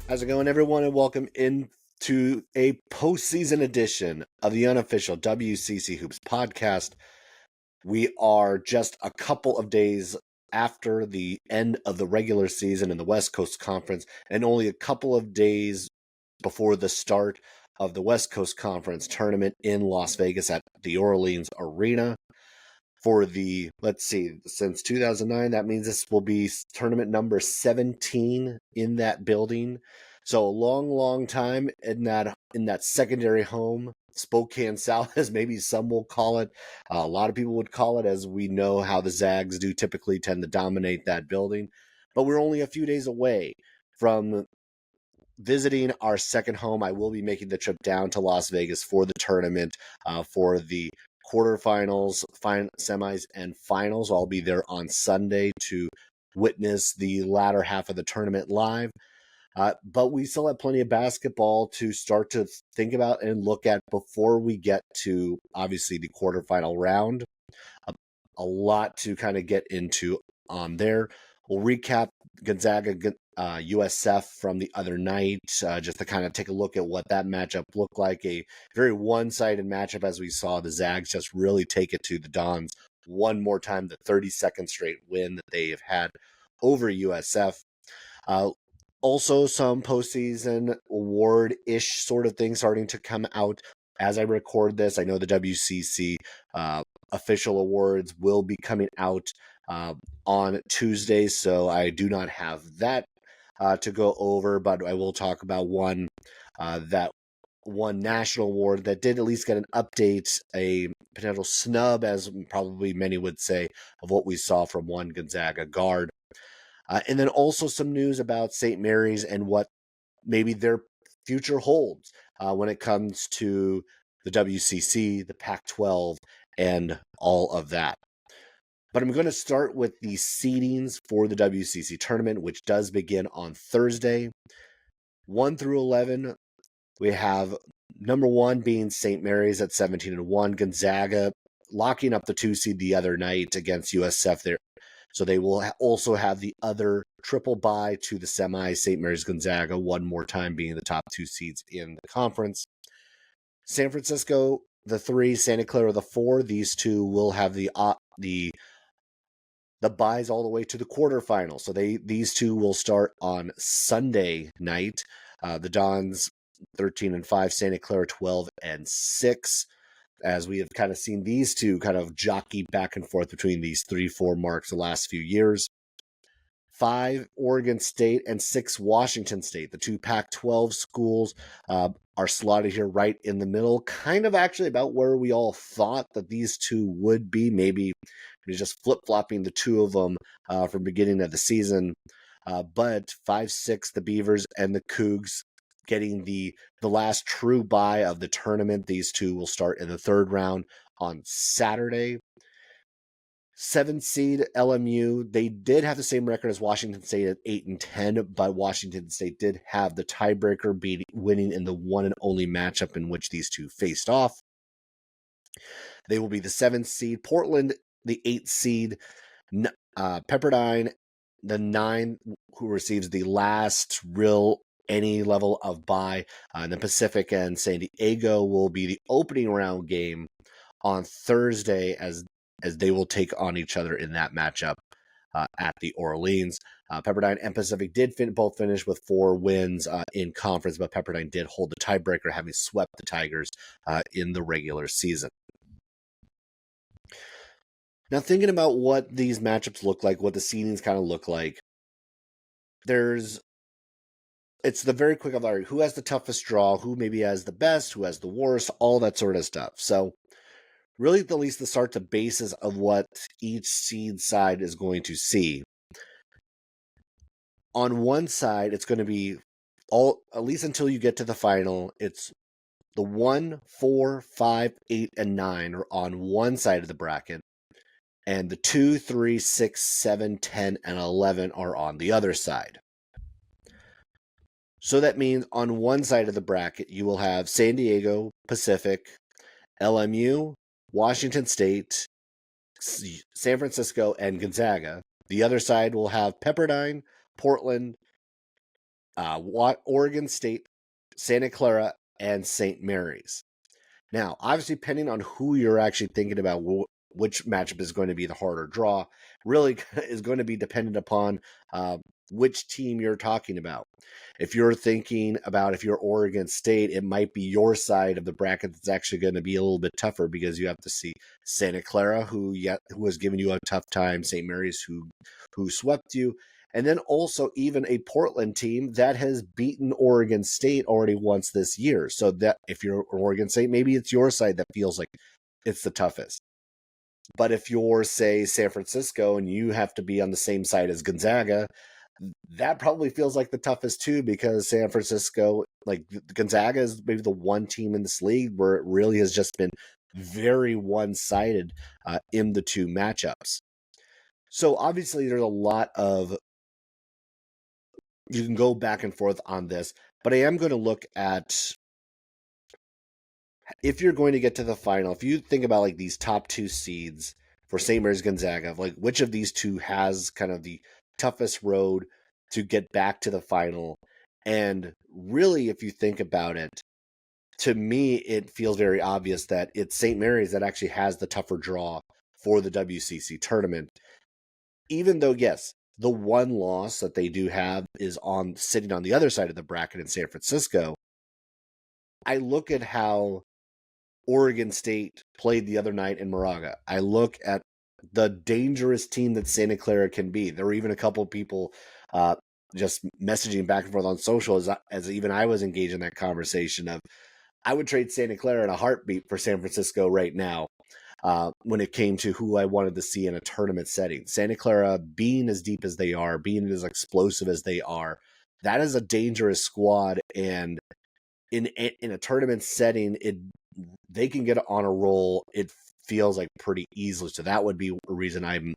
How's it going, everyone, and welcome into a postseason edition of the unofficial WCC Hoops podcast. We are just a couple of days after the end of the regular season in the West Coast Conference, and only a couple of days before the start of the West Coast Conference tournament in Las Vegas at the Orleans Arena. For since 2009, that means this will be tournament number 17 in that building. So a long, long time in that secondary home, Spokane South, as maybe some will call it. A lot of people would call it, as we know how the Zags do typically tend to dominate that building. But we're only a few days away from visiting our second home. I will be making the trip down to Las Vegas for the tournament, for the quarterfinals, semis, and finals. I'll be there on Sunday to witness the latter half of the tournament live. But we still have plenty of basketball to start to think about and look at before we get to, obviously, the quarterfinal round. A lot to kind of get into on there. We'll recap Gonzaga USF from the other night, just to kind of take a look at what that matchup looked like. A very one-sided matchup, as we saw the Zags just really take it to the Dons one more time, the 32nd straight win that they have had over USF. Also, some postseason award-ish sort of things starting to come out as I record this. I know the WCC official awards will be coming out on Tuesday, so I do not have that to go over, but I will talk about one national award that did at least get an update, a potential snub, as probably many would say, of what we saw from one Gonzaga guard. And then also some news about St. Mary's and what maybe their future holds when it comes to the WCC, the Pac-12, and all of that. But I'm going to start with the seedings for the WCC tournament, which does begin on Thursday. 1 through 11, we have number 1 being St. Mary's at 17-1. Gonzaga locking up the 2 seed the other night against USF there. So they will also have the other triple bye to the semi, St. Mary's Gonzaga, one more time being the top 2 seeds in the conference. San Francisco, the 3, Santa Clara, the 4. These two will have the byes all the way to the quarterfinals. So these two will start on Sunday night. The Dons 13-5, Santa Clara 12-6. As we have kind of seen these two kind of jockey back and forth between these 3-4 marks the last few years. 5, Oregon State, and 6, Washington State. The 2 Pac-12 schools are slotted here right in the middle, kind of actually about where we all thought that these two would be. Maybe just flip-flopping the two of them from beginning of the season. But 5-6, the Beavers and the Cougs, getting the last true bye of the tournament. These two will start in the third round on Saturday. 7 seed LMU, they did have the same record as Washington State at 8-10, but Washington State did have the tiebreaker, winning in the one and only matchup in which these two faced off. They will be the 7th seed. Portland, the 8th seed. Pepperdine, the 9, who receives the last real any level of bye. In the Pacific, and San Diego will be the opening round game on Thursday as they will take on each other in that matchup at the Orleans. Pepperdine and Pacific did both finish with 4 wins in conference, but Pepperdine did hold the tiebreaker, having swept the Tigers in the regular season. Now, thinking about what these matchups look like, what the seedings kind of look like, it's the very quick of who has the toughest draw, who maybe has the best, who has the worst, all that sort of stuff. So really, at least the start to basis of what each seed side is going to see. On one side, it's going to be at least until you get to the final, it's the 1, 4, 5, 8, and 9 are on one side of the bracket, and the 2, 3, 6, 7, 10, and 11 are on the other side. So that means on one side of the bracket, you will have San Diego, Pacific, LMU, Washington State, San Francisco, and Gonzaga. The other side will have Pepperdine, Portland, Oregon State, Santa Clara, and St. Mary's. Now, obviously, depending on who you're actually thinking about, which matchup is going to be the harder draw, really is going to be dependent upon which team you're talking about. If you're thinking about if you're Oregon State, it might be your side of the bracket that's actually going to be a little bit tougher because you have to see Santa Clara, who has given you a tough time, St. Mary's, who swept you, and then also even a Portland team that has beaten Oregon State already once this year. So that if you're Oregon State, maybe it's your side that feels like it's the toughest. But if you're, say, San Francisco and you have to be on the same side as Gonzaga, that probably feels like the toughest too, because San Francisco, like Gonzaga, is maybe the one team in this league where it really has just been very one-sided in the two matchups. So obviously there's a lot of, you can go back and forth on this, but I am going to look at, if you're going to get to the final, if you think about like these top two seeds for St. Mary's Gonzaga, like which of these two has kind of the toughest road to get back to the final. And really, if you think about it, to me, it feels very obvious that it's St. Mary's that actually has the tougher draw for the WCC tournament. Even though, yes, the one loss that they do have is on sitting on the other side of the bracket in San Francisco. I look at how Oregon State played the other night in Moraga. I look at the dangerous team that Santa Clara can be. There were even a couple of people just messaging back and forth on social as even I was engaged in that conversation of, I would trade Santa Clara in a heartbeat for San Francisco right now when it came to who I wanted to see in a tournament setting. Santa Clara, being as deep as they are, being as explosive as they are, that is a dangerous squad. And in a tournament setting, they can get on a roll, it feels like, pretty easily. So that would be a reason I'm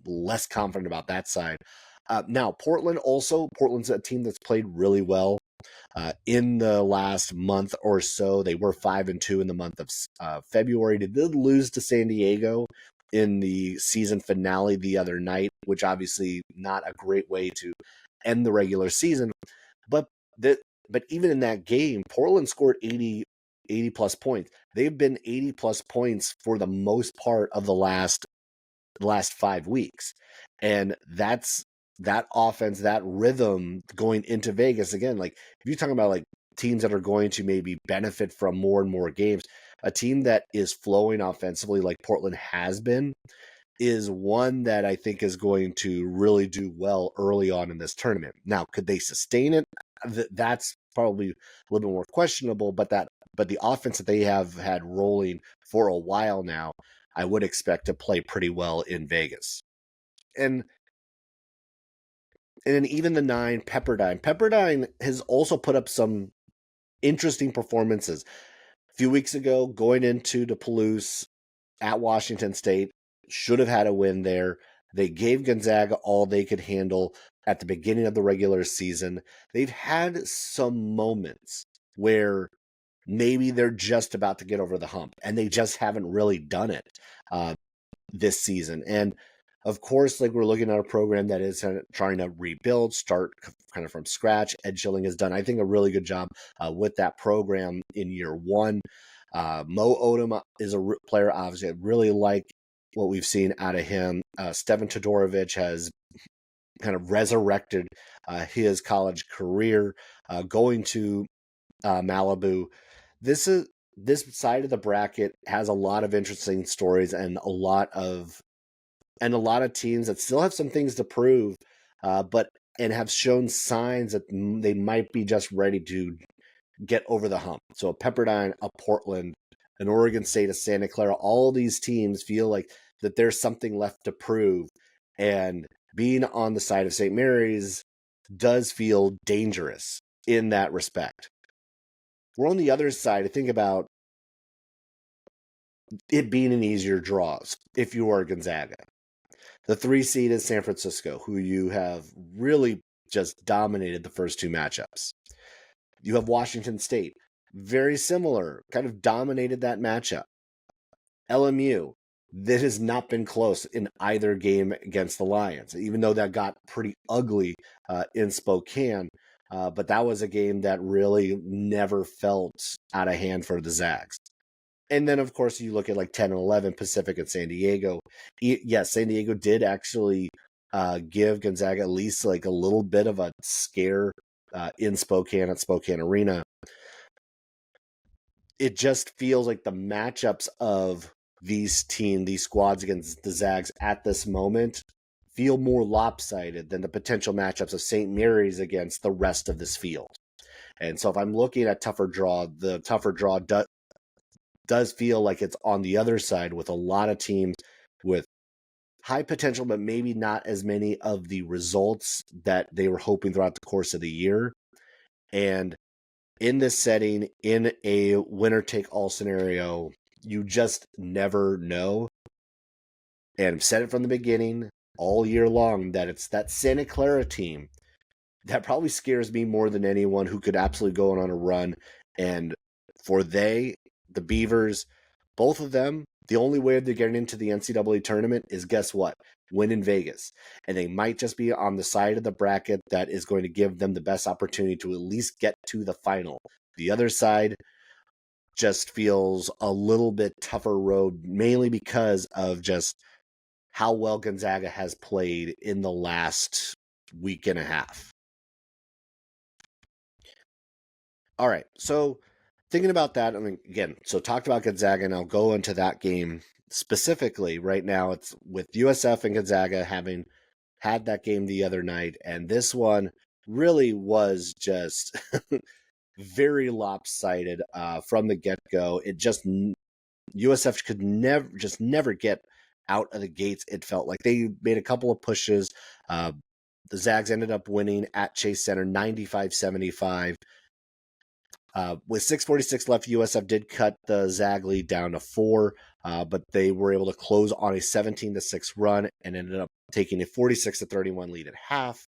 less confident about that side. Now, Portland's a team that's played really well in the last month or so. They were 5-2 in the month of February. They did lose to San Diego in the season finale the other night, which obviously not a great way to end the regular season. But even in that game, Portland scored 80 plus points. They've been 80 plus points for the most part of the last 5 weeks. And that offense, that rhythm going into Vegas, again, like if you're talking about like teams that are going to maybe benefit from more and more games, a team that is flowing offensively like Portland has been is one that I think is going to really do well early on in this tournament. Now, could they sustain it? That's probably a little bit more questionable, but the offense that they have had rolling for a while now, I would expect to play pretty well in Vegas. And then even the 9, Pepperdine. Pepperdine has also put up some interesting performances. A few weeks ago, going into Duluth at Washington State, should have had a win there. They gave Gonzaga all they could handle at the beginning of the regular season. They've had some moments where maybe they're just about to get over the hump, and they just haven't really done it this season. And of course, like, we're looking at a program that is trying to rebuild, start kind of from scratch. Ed Schilling has done, I think, a really good job with that program in year one. Mo Odom is a player, obviously, I really like what we've seen out of him. Stevan Todorovic has kind of resurrected his college career, going to Malibu. This side of the bracket has a lot of interesting stories and a lot of teams that still have some things to prove, and have shown signs that they might be just ready to get over the hump. So a Pepperdine, a Portland, an Oregon State, a Santa Clara, all these teams feel like that there's something left to prove. And being on the side of St. Mary's does feel dangerous in that respect. We're on the other side to think about it being an easier draw if you are Gonzaga. The 3 seed is San Francisco, who you have really just dominated the first 2 matchups. You have Washington State, very similar, kind of dominated that matchup. LMU, that has not been close in either game against the Lions, even though that got pretty ugly in Spokane. But that was a game that really never felt out of hand for the Zags. And then, of course, you look at like 10 and 11 Pacific and San Diego. Yes, San Diego did actually give Gonzaga at least like a little bit of a scare in Spokane at Spokane Arena. It just feels like the matchups of these squads against the Zags at this moment feel more lopsided than the potential matchups of St. Mary's against the rest of this field. And so if I'm looking at tougher draw, the tougher draw does feel like it's on the other side with a lot of teams with high potential, but maybe not as many of the results that they were hoping throughout the course of the year. And in this setting, in a winner-take-all scenario, you just never know. And I've said it from the beginning all year long that it's that Santa Clara team that probably scares me more than anyone, who could absolutely go on a run. And for the Beavers, both of them, the only way they're getting into the NCAA tournament is, guess what? Win in Vegas. And they might just be on the side of the bracket that is going to give them the best opportunity to at least get to the final. The other side just feels a little bit tougher road, mainly because of just how well Gonzaga has played in the last week and a half. All right, so thinking about that, I mean, again, so talked about Gonzaga, and I'll go into that game specifically. Right now, it's with USF and Gonzaga having had that game the other night, and this one really was just very lopsided from the get-go. It just, USF could never get out of the gates. It felt like they made a couple of pushes. The Zags ended up winning at Chase Center 95-75. With 6:46 left, USF did cut the Zag lead down to 4, but they were able to close on a 17-6 run and ended up taking a 46-31 lead at half.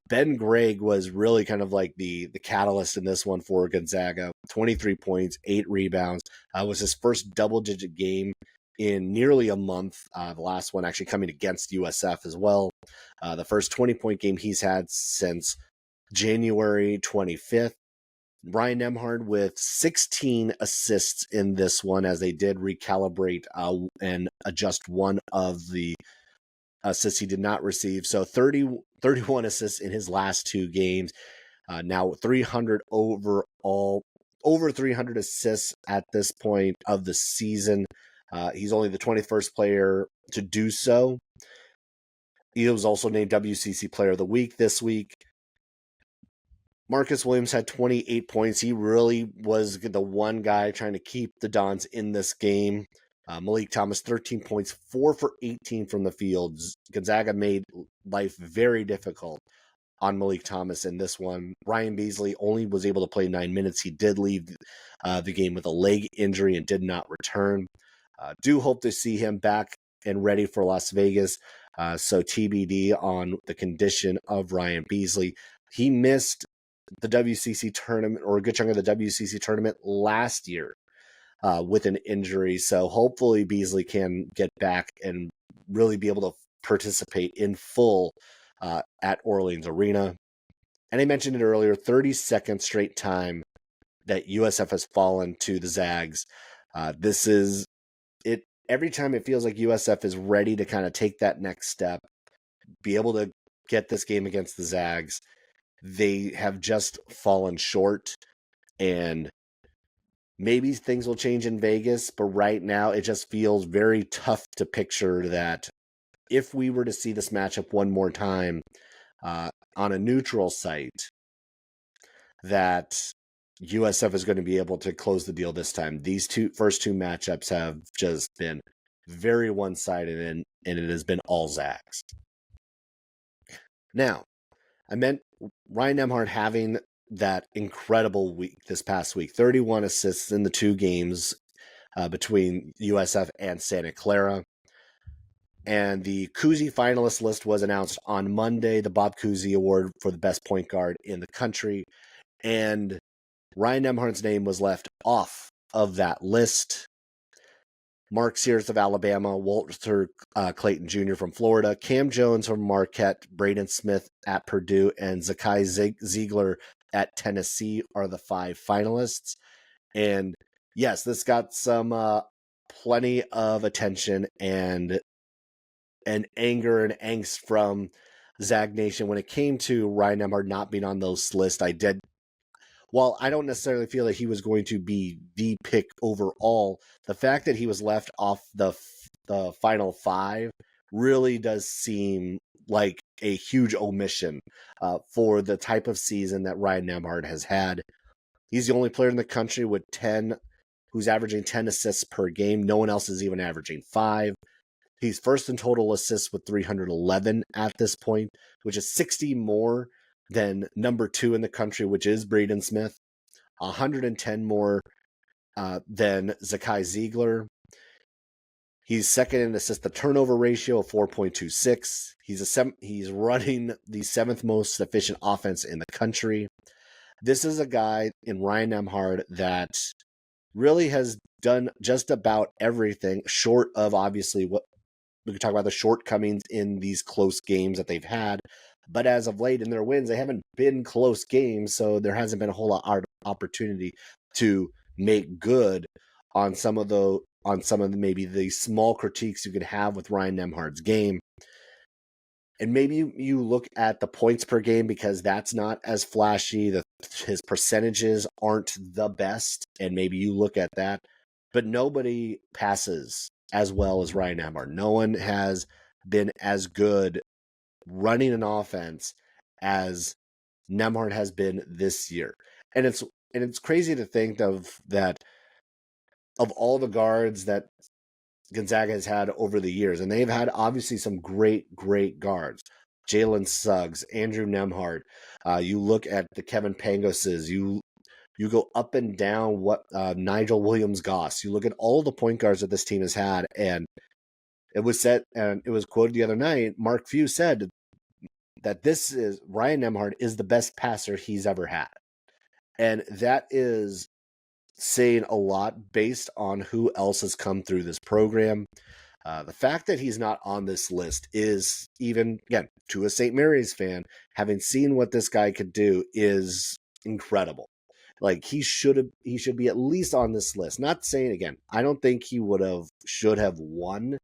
Ben Gregg was really kind of like the catalyst in this one for Gonzaga. 23 points, 8 rebounds. Was his first double-digit game in nearly a month. The last one actually coming against USF as well. The first 20-point game he's had since January 25th. Ryan Nembhard with 16 assists in this one, as they did recalibrate and adjust one of the assists he did not receive. So 31 assists in his last 2 games. Now 300 overall, over 300 assists at this point of the season. He's only the 21st player to do so. He was also named WCC Player of the Week this week. Marcus Williams had 28 points. He really was the one guy trying to keep the Dons in this game. Malik Thomas, 13 points, 4 for 18 from the field. Gonzaga made life very difficult on Malik Thomas in this one. Ryan Beasley only was able to play 9 minutes. He did leave the game with a leg injury and did not return. Do hope to see him back and ready for Las Vegas. So TBD on the condition of Ryan Beasley. He missed the WCC tournament, or a good chunk of the WCC tournament last year with an injury. So hopefully Beasley can get back and really be able to participate in full at Orleans Arena. And I mentioned it earlier, 32nd straight time that USF has fallen to the Zags. This is it. Every time it feels like USF is ready to kind of take that next step, be able to get this game against the Zags, they have just fallen short. And maybe things will change in Vegas, but right now it just feels very tough to picture that if we were to see this matchup one more time on a neutral site, that USF is going to be able to close the deal this time. These first two matchups have just been very one-sided, and it has been all Zags. Now, I meant Ryan Nembhard having that incredible week this past week, 31 assists in the 2 games between USF and Santa Clara. And the Cousy finalist list was announced on Monday, the Bob Cousy Award for the best point guard in the country. And Ryan Nembhard's name was left off of that list. Mark Sears of Alabama, Walter Clayton Jr. from Florida, Cam Jones from Marquette, Braden Smith at Purdue, and Zakai Ziegler at Tennessee are the 5 finalists. And yes, this got some plenty of attention and anger and angst from Zag Nation when it came to Ryan Nembhard not being on those lists. While I don't necessarily feel that he was going to be the pick overall, the fact that he was left off the final 5 really does seem like a huge omission for the type of season that Ryan Nembhard has had. He's the only player in the country with 10 who's averaging 10 assists per game. No one else is even averaging 5. He's first in total assists with 311 at this point, which is 60 more than number 2 in the country, which is Braden Smith. 110 more than Zakai Ziegler. He's second in assist to turnover ratio of 4.26. He's running the 7th most efficient offense in the country. This is a guy in Ryan Nembhard that really has done just about everything short of, obviously, what we could talk about, the shortcomings in these close games that they've had. But as of late in their wins, they haven't been close games, so there hasn't been a whole lot of opportunity to make good on some of maybe the small critiques you could have with Ryan Nembhard's game. And maybe you look at the points per game because that's not as flashy. His percentages aren't the best, and maybe you look at that. But nobody passes as well as Ryan Nembhard. No one has been as good running an offense as Nembhard has been this year. And it's crazy to think of all the guards that Gonzaga has had over the years, and they've had obviously some great guards. Jalen Suggs, Andrew Nembhard. You look at the Kevin Pangoses. You go up and down what Nigel Williams-Goss. You look at all the point guards that this team has had, and it was said, and it was quoted the other night. Mark Few said that Ryan Nembhard is the best passer he's ever had, and that is saying a lot based on who else has come through this program. The fact that he's not on this list is, even, again, to a St. Mary's fan, having seen what this guy could do, is incredible. Like, he should be at least on this list. Not saying, again, I don't think he should have won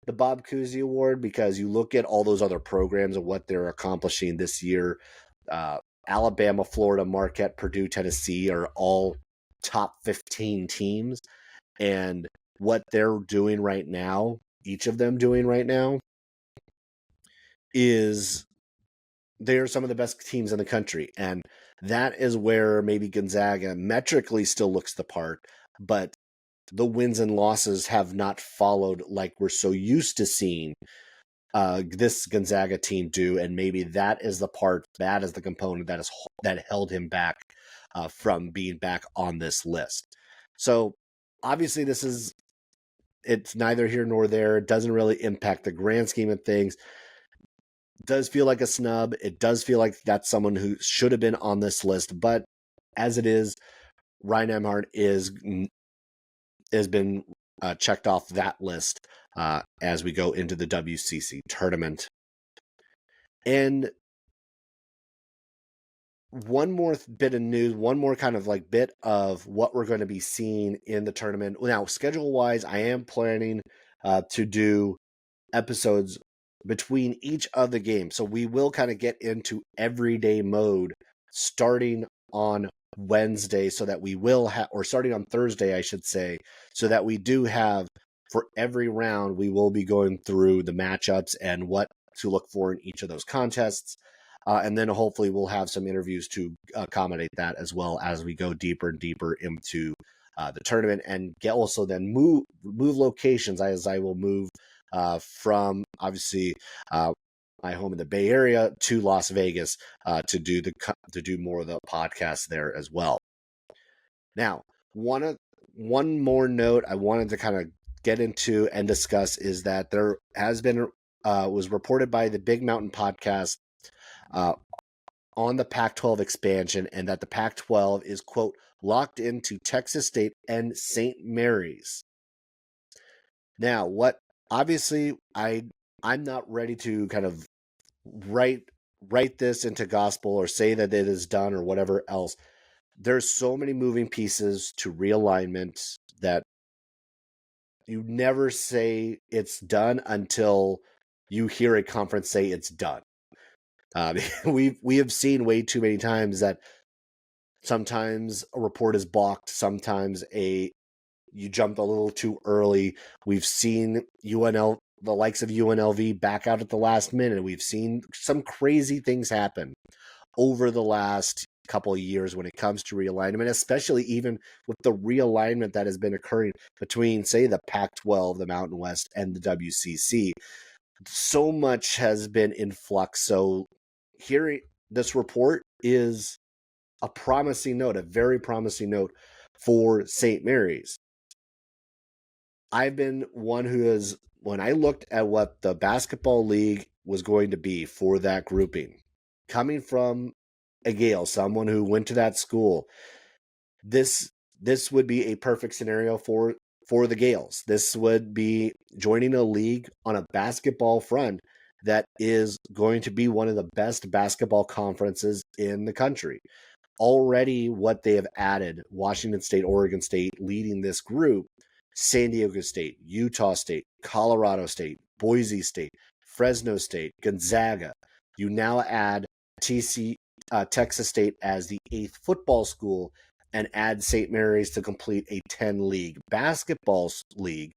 the Bob Cousy Award, because you look at all those other programs and what they're accomplishing this year. Alabama, Florida, Marquette, Purdue, Tennessee are all top 15 teams, and what they're doing right now, each of them doing right now, is they're some of the best teams in the country. And that is where maybe Gonzaga metrically still looks the part, but the wins and losses have not followed like we're so used to seeing this Gonzaga team do. And maybe that is the component that held him back from being back on this list. So obviously it's neither here nor there. It doesn't really impact the grand scheme of things. It does feel like a snub. It does feel like that's someone who should have been on this list. But as it is, Ryan Nembhard has been checked off that list as we go into the WCC tournament. And one more bit of news, one more kind of like bit of what we're going to be seeing in the tournament. Now, schedule-wise, I am planning to do episodes between each of the games. So we will kind of get into everyday mode starting on Wednesday, so that we will have, or starting on Thursday, I should say, so that we do have, for every round, we will be going through the matchups and what to look for in each of those contests. And then hopefully we'll have some interviews to accommodate that as well as we go deeper and deeper into the tournament, and also then move locations, as I will move from, obviously, my home in the Bay Area to Las Vegas to do more of the podcast there as well. Now, one more note I wanted to kind of get into and discuss is that there has been was reported by the Big Mountain podcast on the Pac-12 expansion, and that the Pac-12 is, quote, locked into Texas State and St. Mary's. Now, what obviously I'm not ready to kind of write this into gospel or say that it is done or whatever else. There's so many moving pieces to realignment that you never say it's done until you hear a conference say it's done. We have seen way too many times that sometimes a report is balked, sometimes you jumped a little too early. We've seen the likes of UNLV back out at the last minute. We've seen some crazy things happen over the last couple of years when it comes to realignment, especially even with the realignment that has been occurring between, say, the Pac-12, the Mountain West, and the WCC. So much has been in flux. So hearing this report is a promising note, a very promising note for St. Mary's. I've been one who has, when I looked at what the basketball league was going to be for that grouping, coming from a Gale, someone who went to that school, this would be a perfect scenario for the Gales. This would be joining a league on a basketball front that is going to be one of the best basketball conferences in the country. Already what they have added, Washington State, Oregon State leading this group, San Diego State, Utah State, Colorado State, Boise State, Fresno State, Gonzaga. You now add Texas State as the 8th football school and add St. Mary's to complete a 10-league basketball league.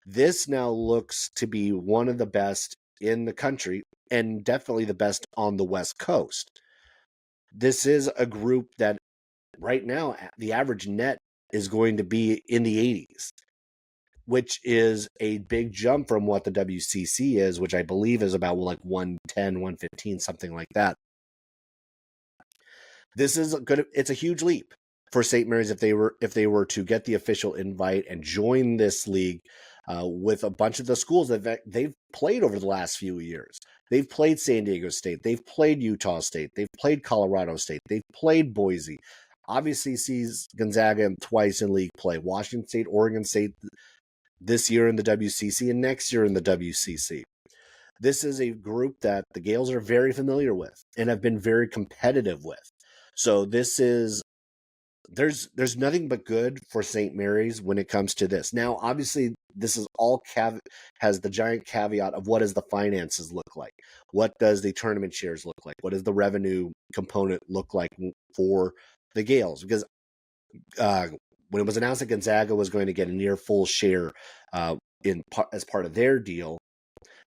This now looks to be one of the best in the country and definitely the best on the West Coast. This is a group that right now the average net is going to be in the 80s, which is a big jump from what the WCC is, which I believe is about like 110, 115, something like that. This is it's a huge leap for St. Mary's if they were to get the official invite and join this league with a bunch of the schools that they've played over the last few years. They've played San Diego State. They've played Utah State. They've played Colorado State. They've played Boise. Obviously sees Gonzaga twice in league play. Washington State, Oregon State this year in the WCC and next year in the WCC. This is a group that the Gales are very familiar with and have been very competitive with. So this is there's nothing but good for St. Mary's when it comes to this. Now, obviously, this is all has the giant caveat of what does the finances look like? What does the tournament shares look like? What does the revenue component look like for the Gales? Because when it was announced that Gonzaga was going to get a near full share as part of their deal,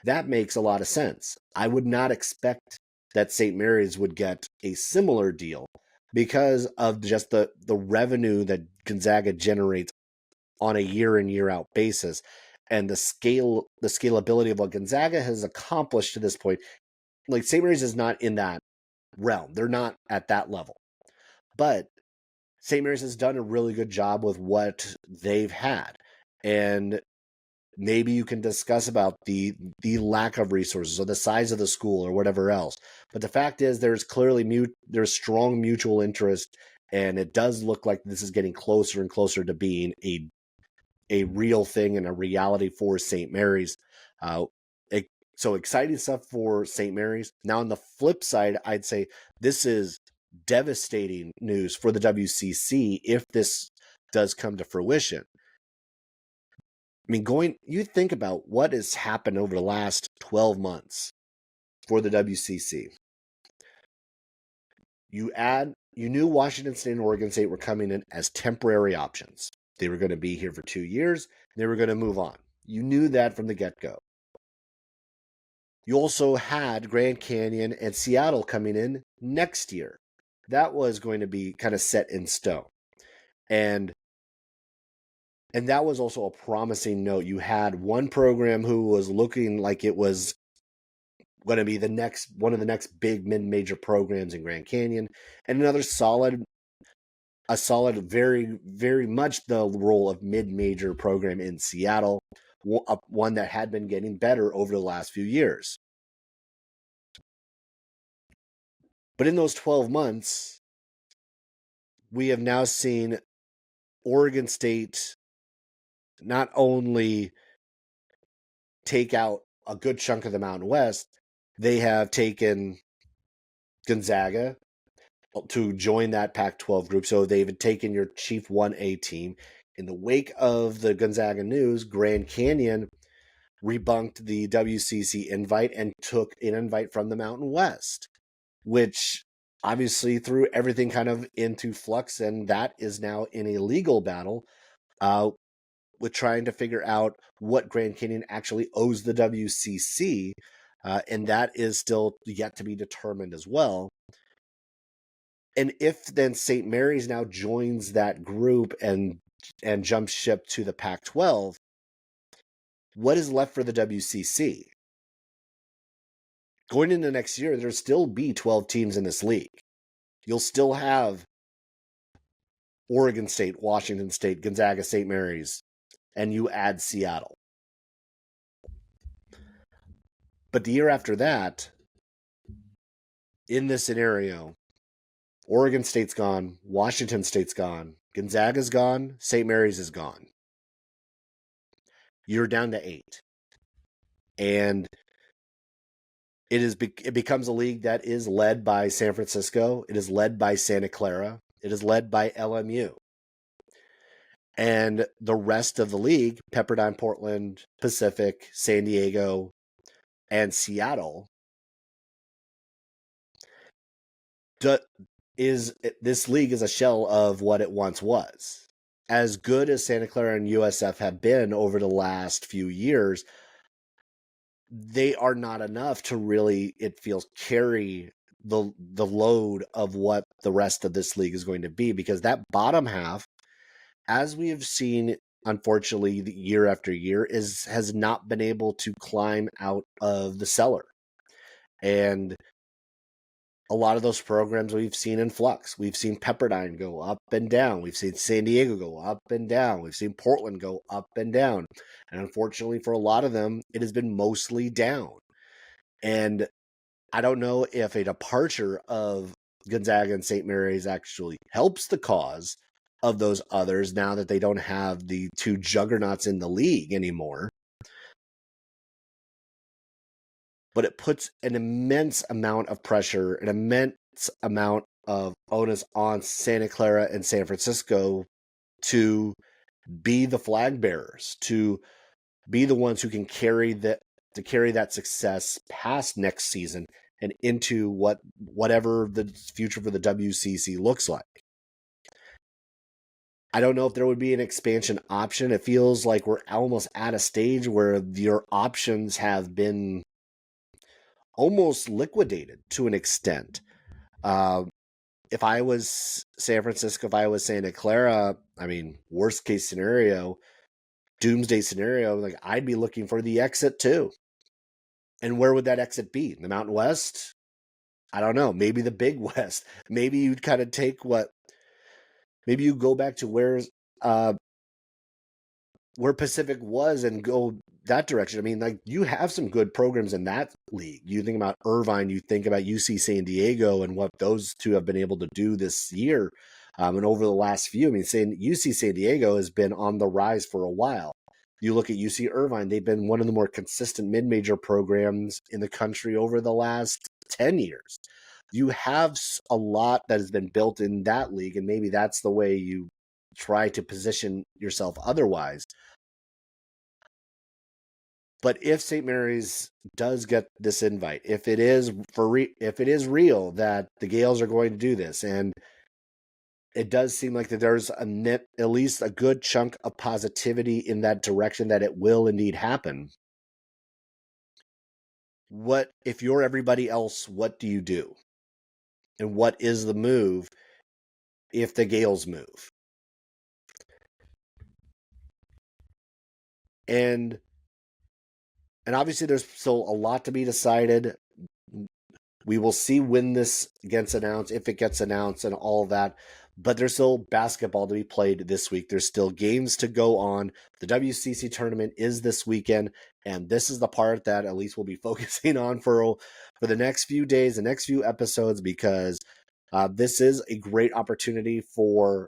that makes a lot of sense. I would not expect that St. Mary's would get a similar deal because of just the revenue that Gonzaga generates on a year in, year out basis and the scalability of what Gonzaga has accomplished to this point. Like St. Mary's is not in that realm. They're not at that level. But St. Mary's has done a really good job with what they've had. And maybe you can discuss about the lack of resources or the size of the school or whatever else. But the fact is there's clearly there's strong mutual interest, and it does look like this is getting closer and closer to being a real thing and a reality for St. Mary's. So exciting stuff for St. Mary's. Now on the flip side, I'd say this is devastating news for the WCC if this does come to fruition. I mean, you think about what has happened over the last 12 months for the WCC. You knew Washington State and Oregon State were coming in as temporary options. They were going to be here for 2 years. They were going to move on. You knew that from the get-go. You also had Grand Canyon and Seattle coming in next year. That was going to be kind of set in stone. And that was also a promising note. You had one program who was looking like it was going to be one of the next big mid-major programs in Grand Canyon, and another solid, very, very much the role of mid-major program in Seattle, one that had been getting better over the last few years. But in those 12 months, we have now seen Oregon State not only take out a good chunk of the Mountain West, they have taken Gonzaga to join that Pac-12 group. So they've taken your Chief 1A team. In the wake of the Gonzaga news, Grand Canyon rebunked the WCC invite and took an invite from the Mountain West, which obviously threw everything kind of into flux, and that is now in a legal battle with trying to figure out what Grand Canyon actually owes the WCC, and that is still yet to be determined as well. And if then St. Mary's now joins that group and jumps ship to the Pac-12, what is left for the WCC? Going into next year, there'll still be 12 teams in this league. You'll still have Oregon State, Washington State, Gonzaga, St. Mary's, and you add Seattle. But the year after that, in this scenario, Oregon State's gone, Washington State's gone, Gonzaga's gone, St. Mary's is gone. You're down to 8. And it becomes a league that is led by San Francisco. It is led by Santa Clara. It is led by LMU. And the rest of the league, Pepperdine, Portland, Pacific, San Diego, and Seattle, this league is a shell of what it once was. As good as Santa Clara and USF have been over the last few years, they are not enough to really, it feels, carry the load of what the rest of this league is going to be, because that bottom half, as we have seen, unfortunately, year after year, has not been able to climb out of the cellar. And a lot of those programs we've seen in flux. We've seen Pepperdine go up and down. We've seen San Diego go up and down. We've seen Portland go up and down. And unfortunately, for a lot of them, it has been mostly down. And I don't know if a departure of Gonzaga and St. Mary's actually helps the cause of those others now that they don't have the two juggernauts in the league anymore. But it puts an immense amount of pressure, an immense amount of onus on Santa Clara and San Francisco to be the flag bearers, to be the ones who can carry that success past next season and into whatever the future for the WCC looks like. I don't know if there would be an expansion option. It feels like we're almost at a stage where your options have been almost liquidated to an extent. If I was San Francisco, if I was Santa Clara, I mean, worst case scenario, doomsday scenario, like I'd be looking for the exit too. And where would that exit be? The Mountain West? I don't know. Maybe the Big West. Maybe you'd kind of take maybe you go back to where Pacific was and go that direction. I mean, like, you have some good programs in that league. You think about Irvine, you think about UC San Diego and what those two have been able to do this year and over the last few. I mean, UC San Diego has been on the rise for a while. You look at UC Irvine, they've been one of the more consistent mid-major programs in the country over the last 10 years. You have a lot that has been built in that league, and maybe that's the way you try to position yourself otherwise. But if St. Mary's does get this invite, if it is real that the Gales are going to do this, and it does seem like that there's at least a good chunk of positivity in that direction that it will indeed happen. What if you're everybody else? What do you do? And what is the move if the Gales move? And obviously there's still a lot to be decided. We will see when this gets announced, if it gets announced and all of that. But there's still basketball to be played this week. There's still games to go on. The WCC tournament is this weekend, and this is the part that at least we'll be focusing on for the next few days, the next few episodes, because this is a great opportunity for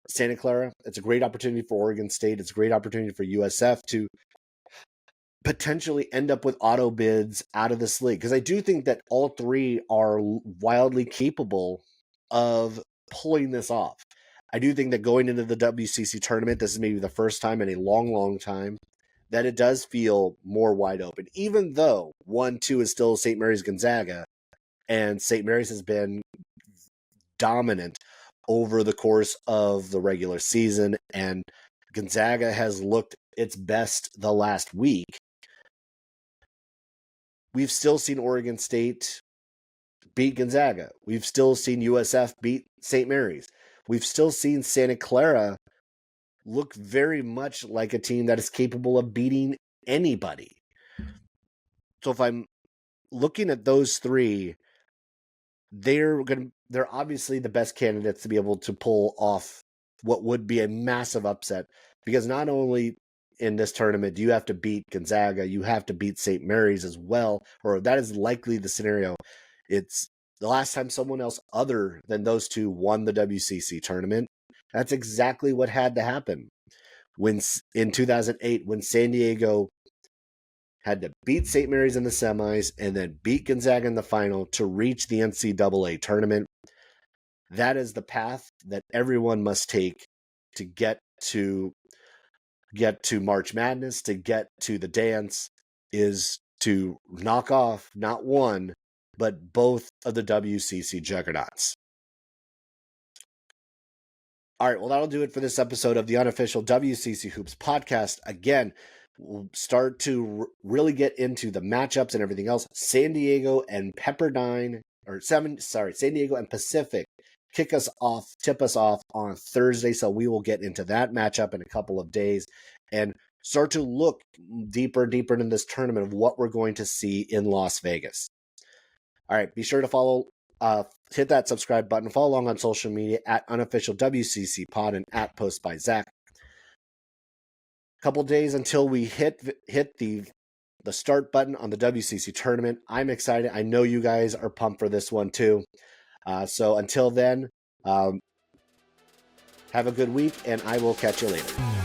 Santa Clara. It's a great opportunity for Oregon State. It's a great opportunity for USF to potentially end up with auto bids out of this league, because I do think that all three are wildly capable of pulling this off. I do think that going into the WCC tournament, this is maybe the first time in a long, long time that it does feel more wide open, even though 1-2 is still St. Mary's Gonzaga, and St. Mary's has been dominant over the course of the regular season, and Gonzaga has looked its best the last week. We've still seen Oregon State beat Gonzaga. We've still seen USF beat St. Mary's. We've still seen Santa Clara look very much like a team that is capable of beating anybody. So if I'm looking at those three, they're obviously the best candidates to be able to pull off what would be a massive upset, because not only in this tournament do you have to beat Gonzaga, you have to beat St. Mary's as well, or that is likely the scenario. It's the last time someone else other than those two won the WCC tournament. That's exactly what had to happen when in 2008, when San Diego had to beat St. Mary's in the semis and then beat Gonzaga in the final to reach the NCAA tournament. That is the path that everyone must take to get to March Madness, to get to the dance, is to knock off not one, but both of the WCC juggernauts. All right, well, that'll do it for this episode of the unofficial WCC Hoops podcast. Again, we'll start to really get into the matchups and everything else. San Diego and Pepperdine, San Diego and Pacific tip us off on Thursday. So we will get into that matchup in a couple of days and start to look deeper into this tournament of what we're going to see in Las Vegas. All right, be sure to follow, hit that subscribe button, follow along on social media at unofficial WCC pod and at post by Zach. Couple days until we hit the start button on the WCC tournament. I'm excited. I know you guys are pumped for this one too. So until then, have a good week, and I will catch you later.